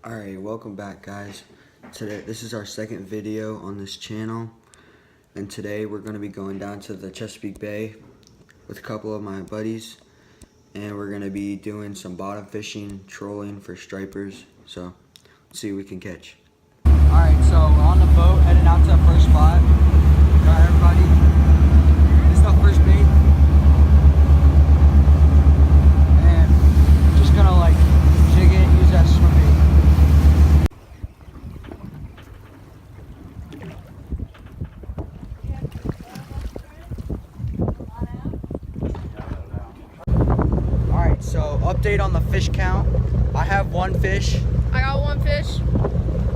Alright, welcome back guys. This is our second video on this channel, and today we're going to be going down to the Chesapeake Bay with a couple of my buddies, and we're going to be doing some bottom fishing, trolling for stripers, so let's see what we can catch. Alright, so we're on the boat heading out to the first spot. Got everybody. This is our first bait. And we're just going to like jig it and use that swim bait. So, update on the fish count. I have one fish. I got one fish.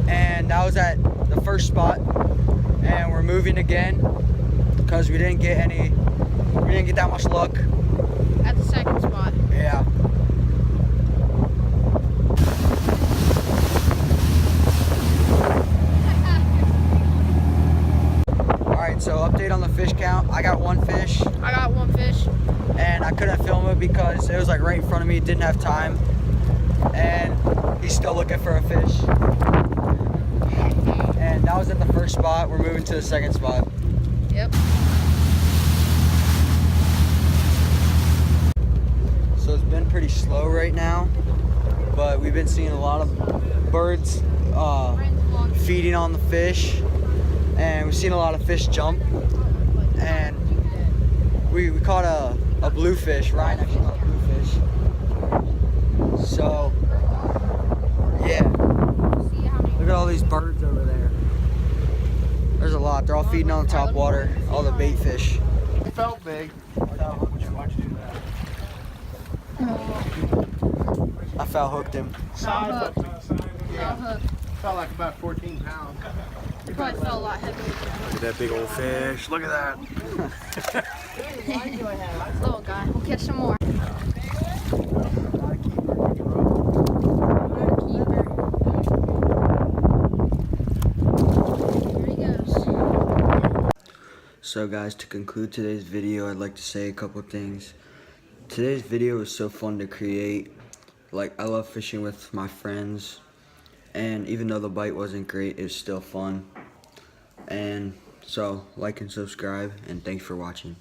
And that was at the first spot. And we're moving again because we didn't get that much luck. At the second spot. Yeah. Alright, so update on the fish count. I got one fish. I got one fish. And I couldn't film it because it was like right in front of me, didn't have time. And he's still looking for a fish. And that was at the first spot. We're moving to the second spot. Yep. So it's been pretty slow right now, but we've been seeing a lot of birds feeding on the fish, and we've seen a lot of fish jump. And we caught a bluefish. Ryan actually caught a bluefish. So, yeah. Look at all these birds over there. There's a lot. They're all feeding on the top water. All the bait fish. It felt big. Why'd you do that? I foul hooked him. Size, yeah. Felt like about 14 pounds. It probably felt a lot heavier. Look at that big old fish. Look at that. Little guy. We'll catch some more. Here he goes. So guys, to conclude today's video, I'd like to say a couple things. Today's video was so fun to create. Like, I love fishing with my friends, and even though the bite wasn't great, it was still fun. And so, like and subscribe, and thanks for watching.